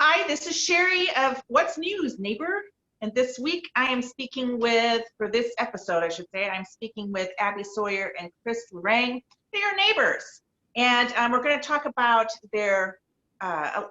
Hi, this is Sherry of What's News, Neighbor. And this week I am speaking with, for this episode, I should say, I'm speaking with Abbie Sawyer and Chris LoRang. They are neighbors. And we're going to talk about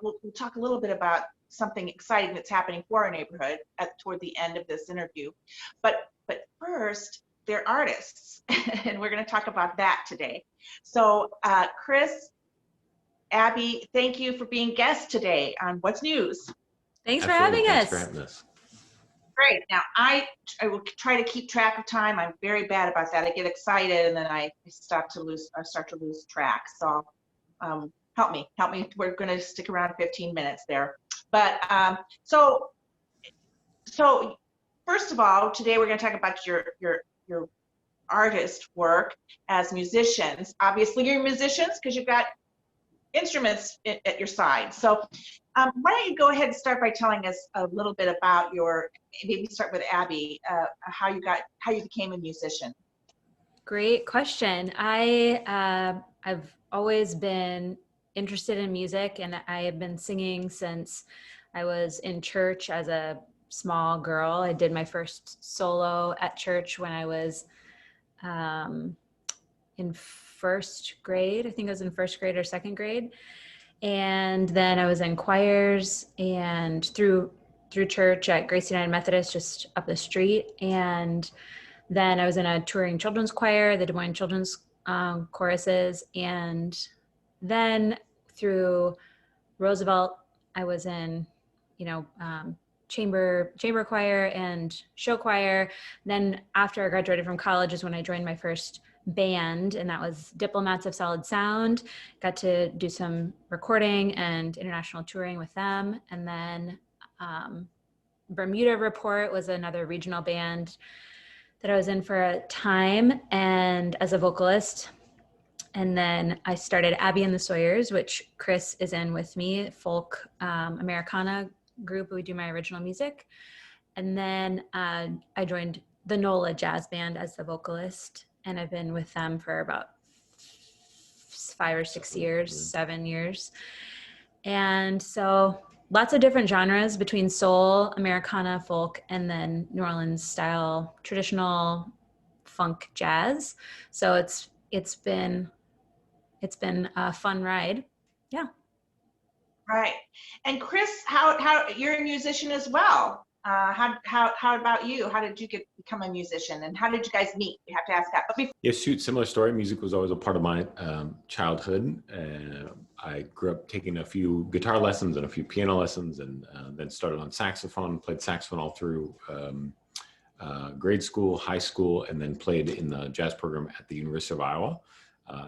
we'll talk a little bit about something exciting that's happening for our neighborhood toward the end of this interview. But first, they're artists. And we're going to talk about that today. So Chris, Abbie, thank you for being guests today on What's News. Thanks for having us. Thanks for having us. Great. Now, I will try to keep track of time. I'm very bad about that. I get excited and then I start to lose track. So help me. We're going to stick around 15 minutes there. But so first of all, today we're going to talk about your artist work as musicians. Obviously, you're musicians because you've got instruments at your side. So why don't you go ahead and start by telling us a little bit about maybe start with Abbie, how you became a musician. Great question. I've always been interested in music, and I have been singing since I was in church as a small girl. I did my first solo at church when I was in first grade. I think I was in first grade or second grade. And then I was in choirs and through church at Grace United Methodist just up the street. And then I was in a touring children's choir, the Des Moines children's choruses. And then through Roosevelt, I was in, chamber choir and show choir. Then after I graduated from college is when I joined my first band, and that was Diplomats of Solid Sound. Got to do some recording and international touring with them. And then Bermuda Report was another regional band that I was in for a time and as a vocalist. And then I started Abbie and the Sawyers, which Chris is in with me, folk Americana group. We do my original music. And then I joined the NOLA Jazz Band as the vocalist. And I've been with them for about 5 or 6 years, 7 years. And so lots of different genres between soul, Americana, folk, and then New Orleans style, traditional funk jazz. So it's been a fun ride. Yeah. Right. And Chris, how you're a musician as well. How about you? How did you become a musician, and how did you guys meet? We have to ask that. But Similar story. Music was always a part of my childhood. I grew up taking a few guitar lessons and a few piano lessons, and then started on saxophone. Played saxophone all through grade school, high school, and then played in the jazz program at the University of Iowa.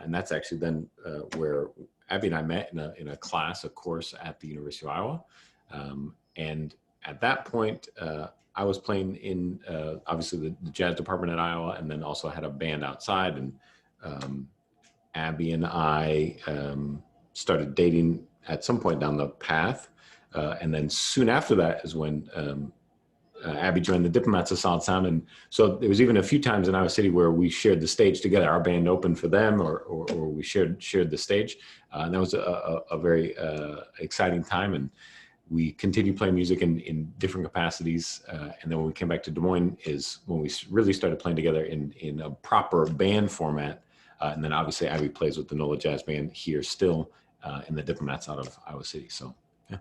And that's actually then where Abbie and I met in a course at the University of Iowa, and at that point, I was playing in, obviously, the jazz department at Iowa, and then also had a band outside. And Abbie and I started dating at some point down the path. And then soon after that is when Abbie joined the Diplomats of Solid Sound. And so there was even a few times in Iowa City where we shared the stage together. Our band opened for them, or we shared the stage. And that was a very exciting time. And we continued playing music in different capacities. And then when we came back to Des Moines is when we really started playing together in a proper band format. And then obviously Abbie plays with the NOLA Jazz Band here still in the Diplomats out of Iowa City. So, yeah.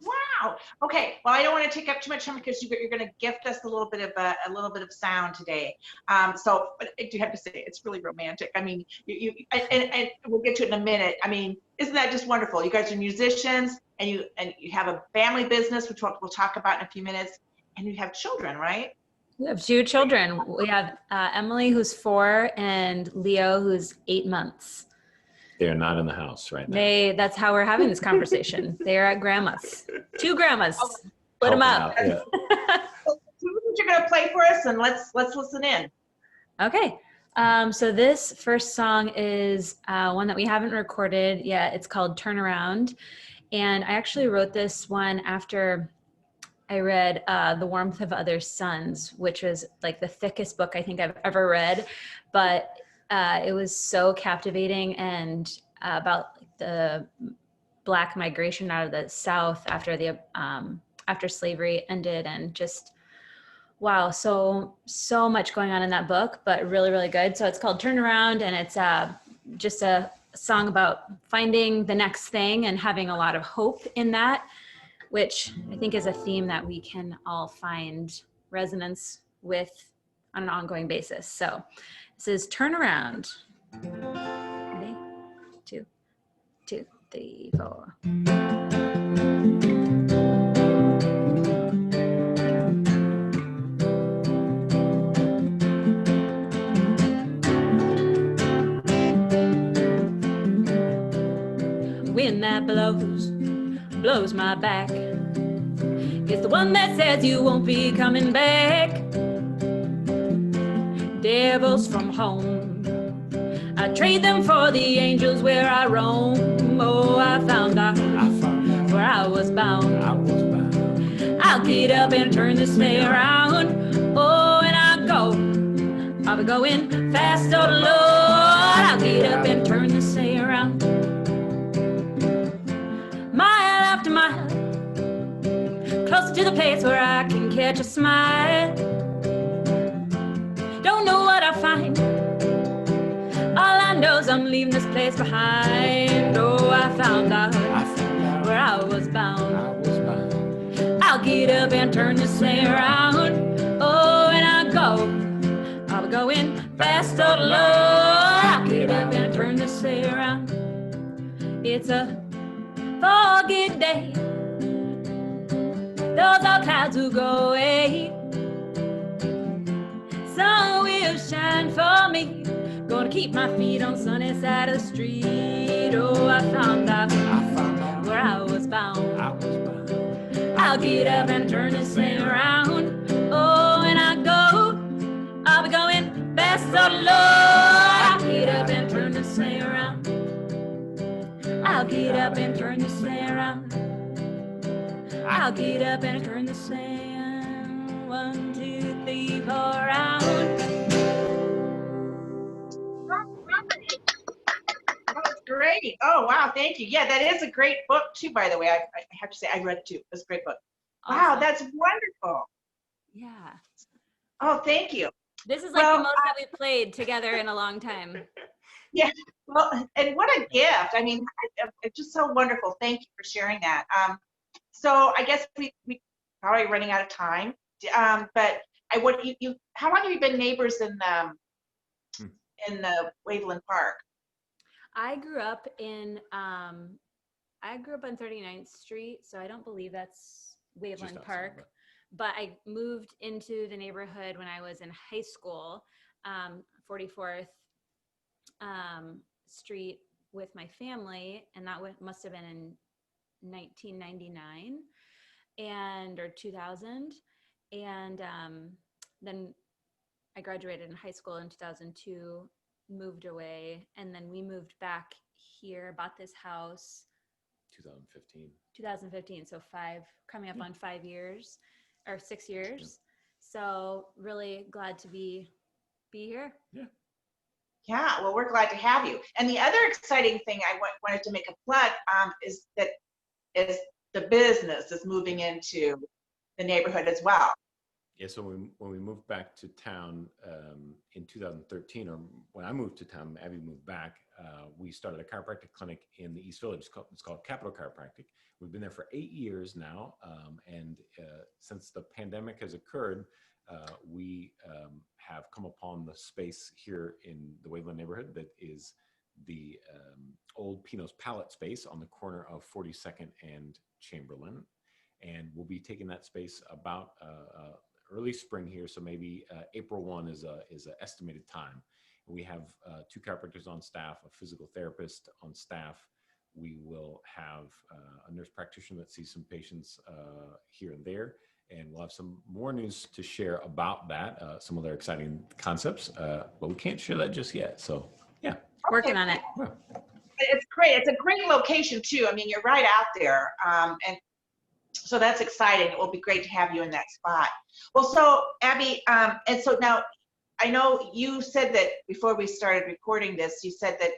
Wow. Okay. Well, I don't want to take up too much time because you're going to gift us a little bit of sound today. So but I do have to say it's really romantic. I mean, and we'll get to it in a minute. I mean, isn't that just wonderful? You guys are musicians. And you have a family business, which we'll talk about in a few minutes, and you have children, right? We have 2 children. We have Emily, who's 4, and Leo, who's 8 months. They're not in the house right now. That's how we're having this conversation. They're at grandma's. 2 grandmas. Split them up. Yeah. So you're going to play for us, and let's listen in. Okay. So this first song is one that we haven't recorded yet. It's called Turn Around. And I actually wrote this one after I read The Warmth of Other Suns, which was like the thickest book I think I've ever read. But it was so captivating and about the Black migration out of the South after after slavery ended, and just, wow, so much going on in that book, but really, really good. So it's called Turnaround, and it's just a song about finding the next thing and having a lot of hope in that, which I think is a theme that we can all find resonance with on an ongoing basis. So this is Turnaround. Ready? 2, 2, 3, 4. Wind that blows my back. It's the one that says you won't be coming back. Devils from home, I trade them for the angels where I roam. Oh, I found out where I was bound. I'll get up and turn this day around. Oh, and I'll be going fast, oh Lord. I'll get up and turn this day around. Mile after mile, closer to the place where I can catch a smile. Don't know what I'll find. All I know is I'm leaving this place behind. Oh, I found out where I was bound. I'll get up and turn this thing around. Oh, and I'll be going fast, oh Lord. I'll get up and turn this thing around. It's a foggy day. Those old clouds will go away. Sun will shine for me. Gonna keep my feet on sunny side of the street. Oh, I found out where I was bound. I'll get up and turn this thing around. Oh, and I'll be going fast, oh Lord. I'll get up and turn this thing around. I'll get up and turn this thing around. I'll get up and turn this thing. 1, 2, 3, 4 round. That was great. Oh, wow. Thank you. Yeah, that is a great book too, by the way. I have to say, I read it too. It was a great book. Awesome. Wow, that's wonderful. Yeah. Oh, thank you. This is like the most that we've played together in a long time. Yeah. Well, and what a gift. I mean, it's just so wonderful. Thank you for sharing that. So I guess we probably running out of time. But how long have you been neighbors in the Waveland Park? I grew up on 39th Street, so I don't believe that's Waveland Park. But I moved into the neighborhood when I was in high school, 44th Street with my family, and that must have been in 1999 or 2000. And then I graduated in high school in 2002, moved away, and then we moved back here, bought this house 2015, so coming up on 5 years or 6 years. So really glad to be here. Yeah, well, we're glad to have you. And the other exciting thing I wanted to make a plug is the business is moving into the neighborhood as well. Yeah, so when we moved back to town in 2013, or when I moved to town, Abbie moved back, we started a chiropractic clinic in the East Village. It's called Capital Chiropractic. We've been there for 8 years now, and since the pandemic has occurred, we have come upon the space here in the Waveland neighborhood that is the old Pino's Palette space on the corner of 42nd and Chamberlain. And we'll be taking that space about early spring here, so maybe April 1 is an estimated time. And we have 2 chiropractors on staff, a physical therapist on staff. We will have a nurse practitioner that sees some patients here and there, and we'll have some more news to share about that, some other exciting concepts, but we can't share that just yet. So yeah, working on it. Yeah. It's great. It's a great location too. I mean, you're right out there, and so that's exciting. It will be great to have you in that spot. Well, so Abbie, and so now I know you said that before we started recording this, you said that,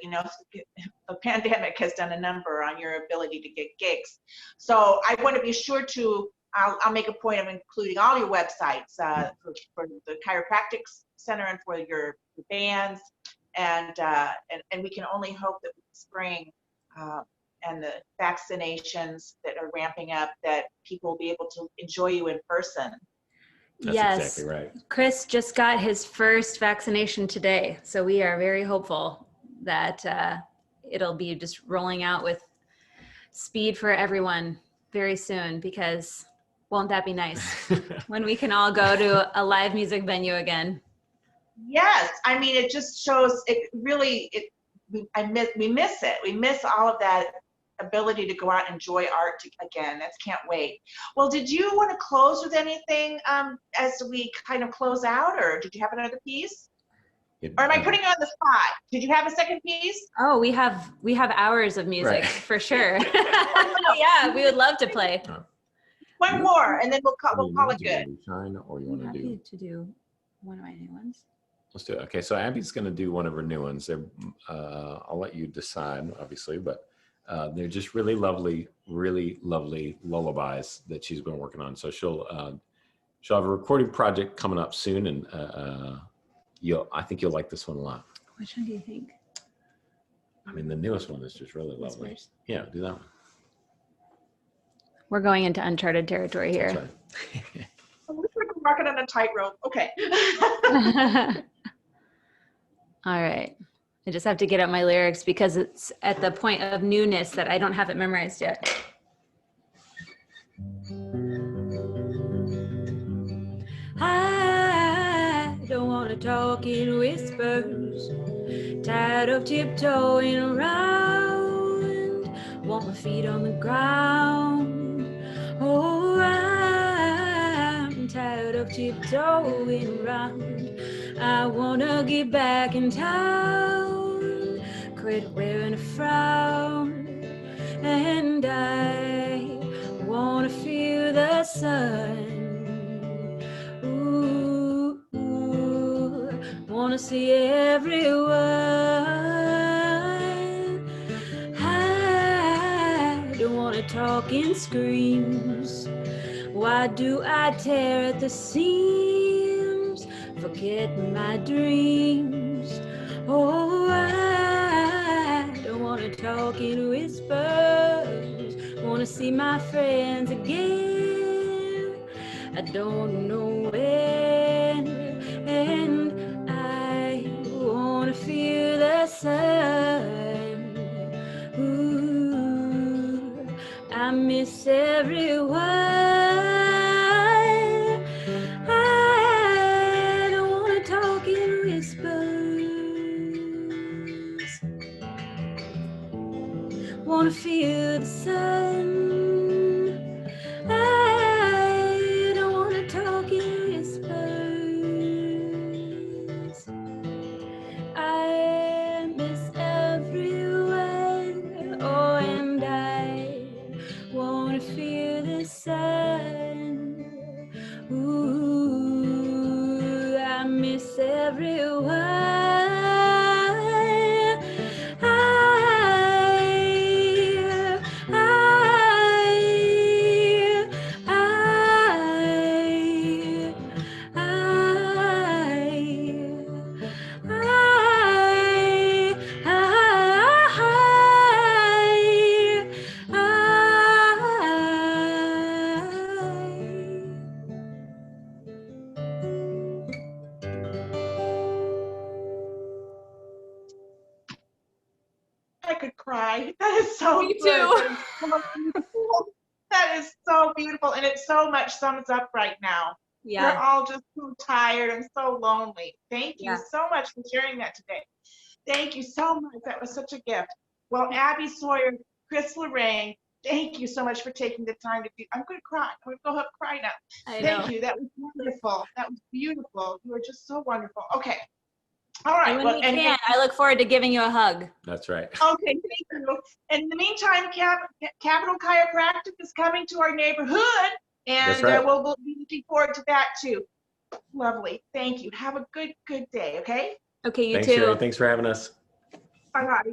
the pandemic has done a number on your ability to get gigs. So I want to be sure to, I'll make a point of including all your websites for the chiropractic center and for your bands. And we can only hope that with spring and the vaccinations that are ramping up, that people will be able to enjoy you in person. That's yes, exactly right. Chris just got his first vaccination today. So we are very hopeful that it'll be just rolling out with speed for everyone very soon, because won't that be nice when we can all go to a live music venue again? Yes, I mean, it just shows, we miss it. We miss all of that ability to go out and enjoy art again. That's can't wait. Well, did you want to close with anything as we kind of close out, or did you have another piece? Or am I putting you on the spot? Did you have a second piece? Oh, we have hours of music, right, for sure. Yeah, we would love to play. One more, and then we'll call it good. Shine, or you want to do? To do one of my new ones. Let's do it. Okay, so Abbie's going to do one of her new ones. I'll let you decide, obviously, but they're just really lovely lullabies that she's been working on. So she'll have a recording project coming up soon, and I think you'll like this one a lot. Which one do you think? I mean, the newest one is just really lovely. Yeah, do that one. We're going into uncharted territory here. That's right. I wish we could walk it on a tightrope. Okay. All right. I just have to get out my lyrics because it's at the point of newness that I don't have it memorized yet. I don't want to talk in whispers, tired of tiptoeing around, want my feet on the ground. Oh, I'm tired of tiptoeing around. I wanna get back in town, quit wearing a frown, and I wanna feel the sun. Ooh, wanna see everyone. I don't wanna talk in screams. Why do I tear at the seams? Forget my dreams. Oh, I don't want to talk in whispers. Want to see my friends again. I don't know when. And I want to feel the sun. Ooh, I miss everyone. Wanna feel the sun. I don't wanna talk in whispers. I miss everyone. Oh, and I wanna feel the sun. Ooh, I miss everyone. I could cry. That is so Me good. too. That is so beautiful, and it so much sums up right now. Yeah. We're all just so tired and so lonely. Thank you so much for sharing that today. Thank you so much. That was such a gift. Well, Abbie Sawyer, Chris LoRang, thank you so much for taking the time to be. I'm going to cry. I'm going to go up cry now. Thank you. That was wonderful. That was beautiful. You were just so wonderful. Okay. All right. And when we can, I look forward to giving you a hug. That's right. Okay, thank you. And in the meantime, Capital Chiropractic is coming to our neighborhood, and we'll be looking forward to that too. Lovely. Thank you. Have a good day, okay? Okay, you Thanks, too. Sherry. Thanks for having us. Bye-bye.